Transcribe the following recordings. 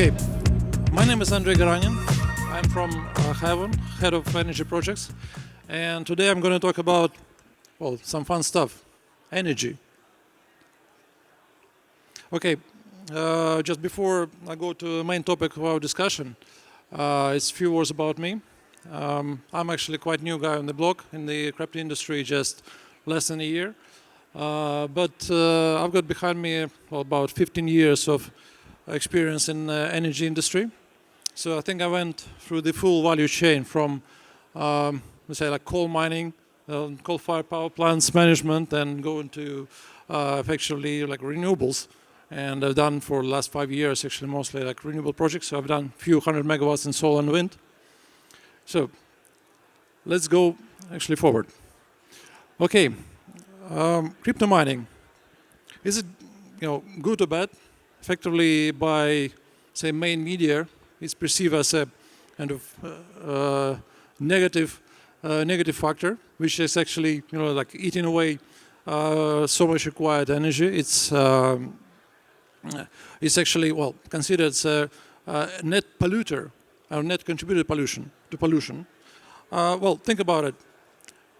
Okay, my name is Andreii Garanin. I'm from Heaven, head of energy projects, and today I'm going to talk about, well, some fun stuff, energy. Okay, just before I go to the main topic of our discussion, it's a few words about me. I'm actually quite new guy on the block in the crypto industry, just less than a year. But I've got behind me about 15 years of experience in energy industry. So I think I went through the full value chain from, let's say, like coal mining, coal-fired power plants management, and go into effectively like renewables. And I've done for the last 5 years actually mostly like renewable projects. So I've done a few hundred megawatts in solar and wind. So let's go actually forward. Okay, crypto mining. Is it good or bad? Effectively, by say main media, it's perceived as a kind of negative factor, which is actually like eating away so much required energy. It's actually considered a net polluter or net contributor to pollution. Well, think about it.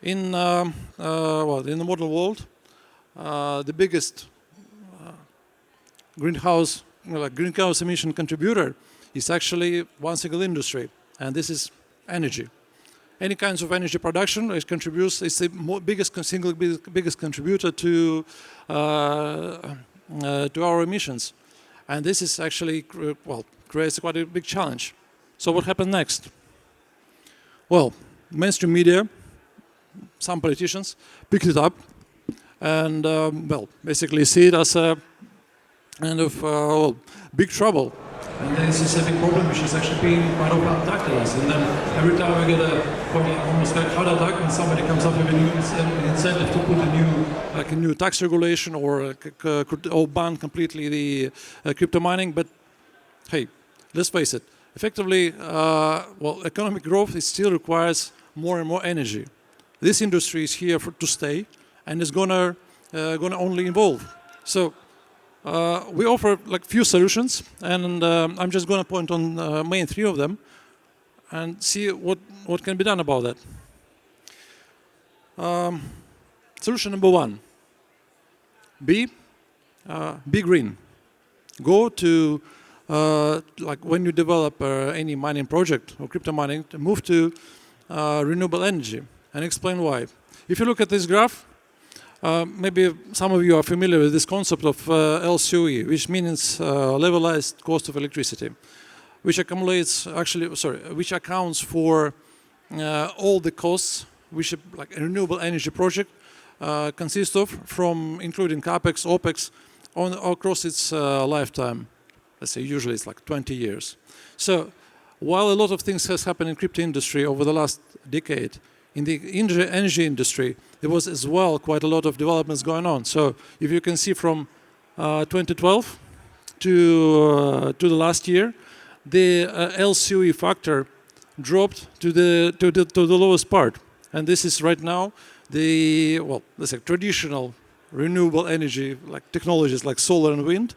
In in the modern world, the biggest greenhouse emission contributor is actually one single industry, and this is energy. Any kinds of energy production is the biggest contributor to our emissions, and this is actually creates quite a big challenge. So what happened next? Well, mainstream media, some politicians picked it up and basically see it as a kind of big trouble. And this is a big problem which is actually being quite often attacked at us. And then every time we get almost like heart attack when somebody comes up with a new incentive to put a new tax regulation or ban completely the crypto mining. But hey, let's face it. Effectively, economic growth still requires more and more energy. This industry is here to stay, and is gonna only evolve. So we offer like few solutions, and I'm just gonna point on main three of them, and see what can be done about that. Solution number one: be green. Go to like when you develop any mining project or crypto mining, to move to renewable energy, and explain why. If you look at this graph, maybe some of you are familiar with this concept of LCOE, which means levelized cost of electricity, which which accounts for all the costs which like a renewable energy project consists of, from including capex, opex, across its lifetime. Let's say usually it's like 20 years. So while a lot of things has happened in crypto industry over the last decade, in the energy industry, there was as well quite a lot of developments going on. So if you can see from 2012 to the last year, the LCOE factor dropped to the lowest part, and this is right now the let's say traditional renewable energy like technologies like solar and wind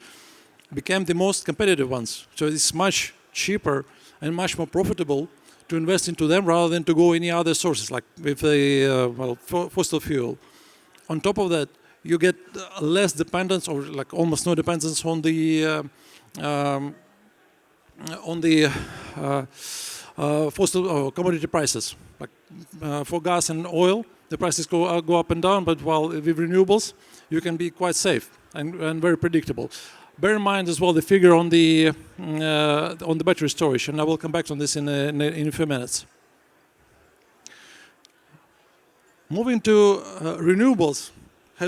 became the most competitive ones. So it's much cheaper and much more profitable to invest into them rather than to go any other sources like with the fossil fuel. On top of that, you get less dependence or like almost no dependence on the fossil or commodity prices. Like for gas and oil, the prices go up and down, but while with renewables, you can be quite safe and very predictable. Bear in mind as well the figure on the battery storage, and I will come back on this in a few minutes. Moving to renewables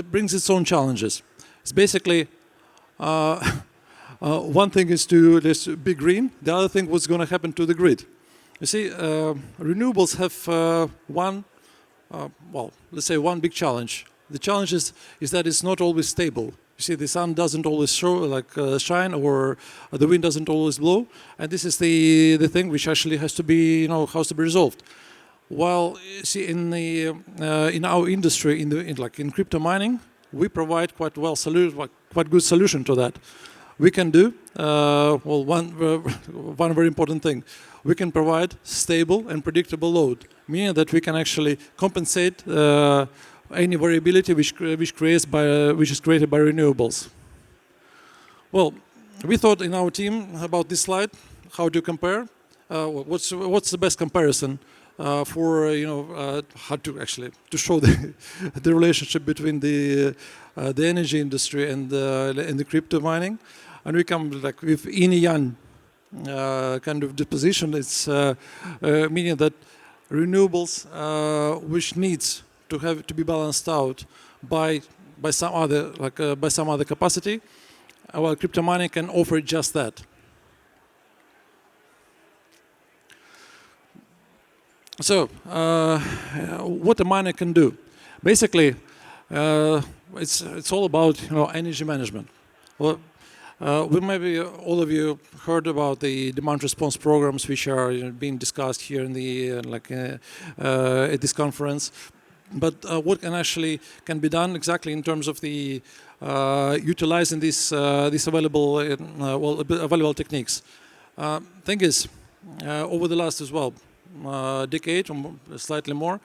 brings its own challenges. It's basically one thing is to be green. The other thing what's going to happen to the grid. You see, renewables have let's say one big challenge. The challenge is that it's not always stable. You see, the sun doesn't always shine, or the wind doesn't always blow, and this is the thing which actually has to be resolved. While you see in our industry, in crypto mining, we provide quite good solution to that. we can do, well, one very important thing, we can provide stable and predictable load, meaning that we can actually compensate any variability which is created by renewables. Well, we thought in our team about this slide, how to compare, what's the best comparison for how to actually to show the relationship between the energy industry and the crypto mining, and we come like with yin yang kind of disposition. It's meaning that renewables which needs to be balanced out by some other capacity, while crypto mining can offer just that. So, what a miner can do? Basically, it's all about energy management. Well, maybe all of you heard about the demand response programs which are being discussed here in the at this conference. But what can be done exactly in terms of the utilizing these available available techniques? Thing is, over the last as well decade or slightly more,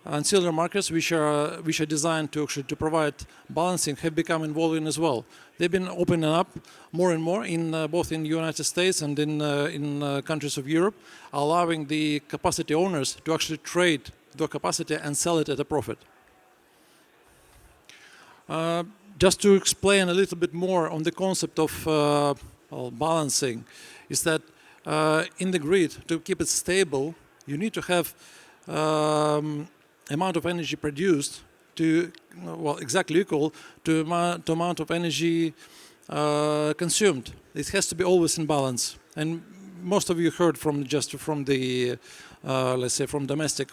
ancillary markets which are designed to provide balancing have become involved as well. They've been opening up more and more in both in the United States and in countries of Europe, allowing the capacity owners to actually trade their capacity and sell it at a profit. Just to explain a little bit more on the concept of balancing, is that in the grid, to keep it stable, you need to have amount of energy produced to exactly equal to amount of energy consumed. It has to be always in balance. And most of you heard from the let's say from domestic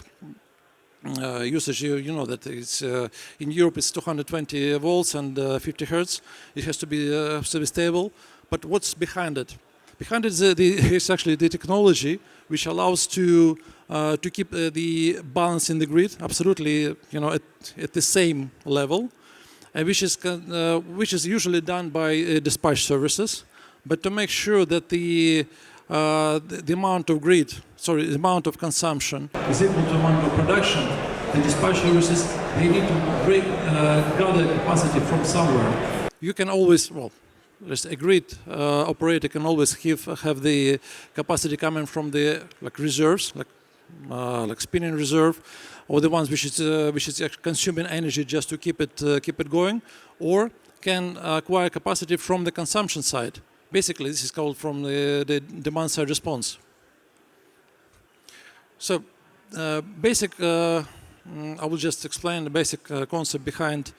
usage, you know that it's in Europe it's 220 volts and 50 hertz. It has to be stable. But what's behind it? Behind it is actually the technology which allows to keep the balance in the grid absolutely at the same level, which is usually done by dispatch services. But to make sure that the amount of the amount of consumption is equal to the amount of production, the dispatch services, they need to gather capacity from somewhere. You can always, a grid operator can always have the capacity coming from the reserves, like spinning reserve, or the ones which is consuming energy just to keep it going, or can acquire capacity from the consumption side. Basically, this is called from the demand side response. So, I will just explain the basic concept behind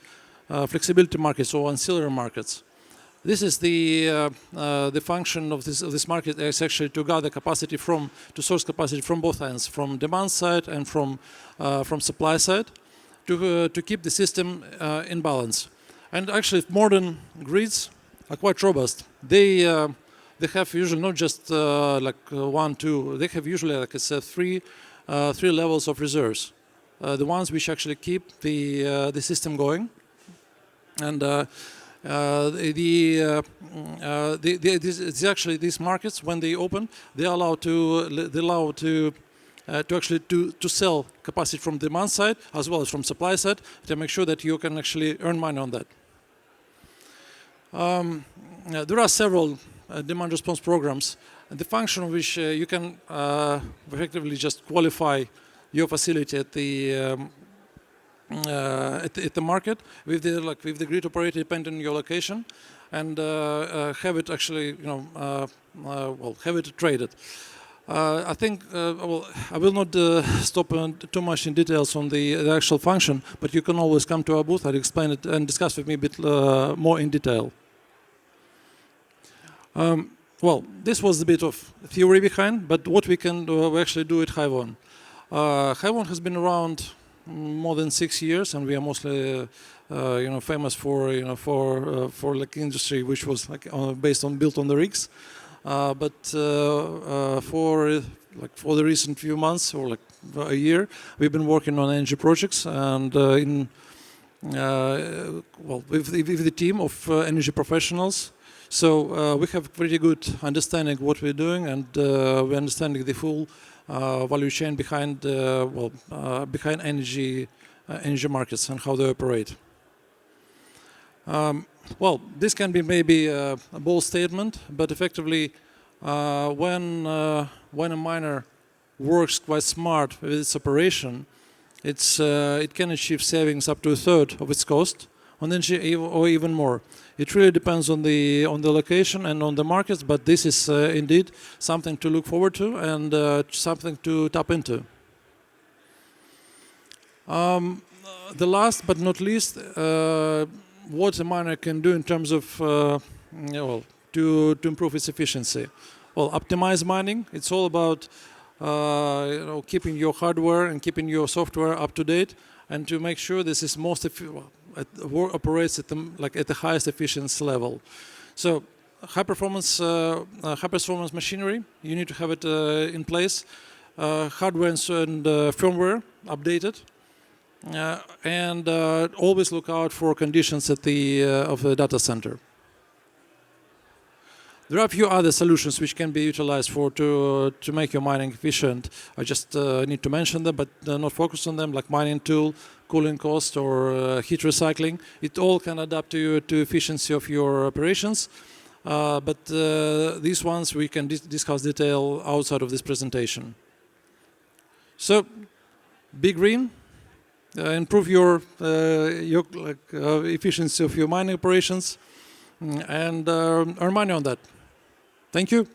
flexibility markets or ancillary markets. This is the function of this market is actually to gather capacity to source capacity from both ends, from demand side and from supply side, to keep the system in balance. And actually, modern grids are quite robust. They have usually not just one, two. They have usually, like I said, three levels of reserves. The ones which actually keep the system going, and these markets, when they open, they allow to actually to sell capacity from demand side as well as from supply side to make sure that you can actually earn money on that. There are several demand response programs, and the function of which you can effectively just qualify your facility at the market with the grid operator depending on your location, and have it actually have it traded. I think I will not stop too much in details on the actual function, but you can always come to our booth and explain it and discuss with me a bit more in detail. This was a bit of theory behind, but what we can do, we actually do at Hivon. Hivon has been around more than 6 years, and we are mostly, famous for industry which was built on the rigs. But for the recent few months or a year, we've been working on energy projects, and with the team of energy professionals So we have pretty good understanding what we're doing, and we're understanding the full value chain behind behind energy markets and how they operate. Well, this can be maybe a bold statement, but effectively, when a miner works quite smart with its operation, it can achieve savings up to a third of its cost on energy, or even more. It really depends on the location and on the markets, but this is indeed something to look forward to and something to tap into. The last but not least, what a miner can do in terms of to improve its efficiency. Well, optimize mining. It's all about keeping your hardware and keeping your software up to date, and to make sure this is operates at the highest efficiency level. So high performance machinery, you need to have it in place. Hardware and firmware updated. And always look out for conditions at of the data center. There are a few other solutions which can be utilized to make your mining efficient. I just need to mention them, but not focus on them, like mining tool, cooling cost, or heat recycling. It all can adapt to efficiency of your operations. But these ones we can discuss detail outside of this presentation. So, be green. Improve your efficiency of your mining operations, and earn money on that. Thank you.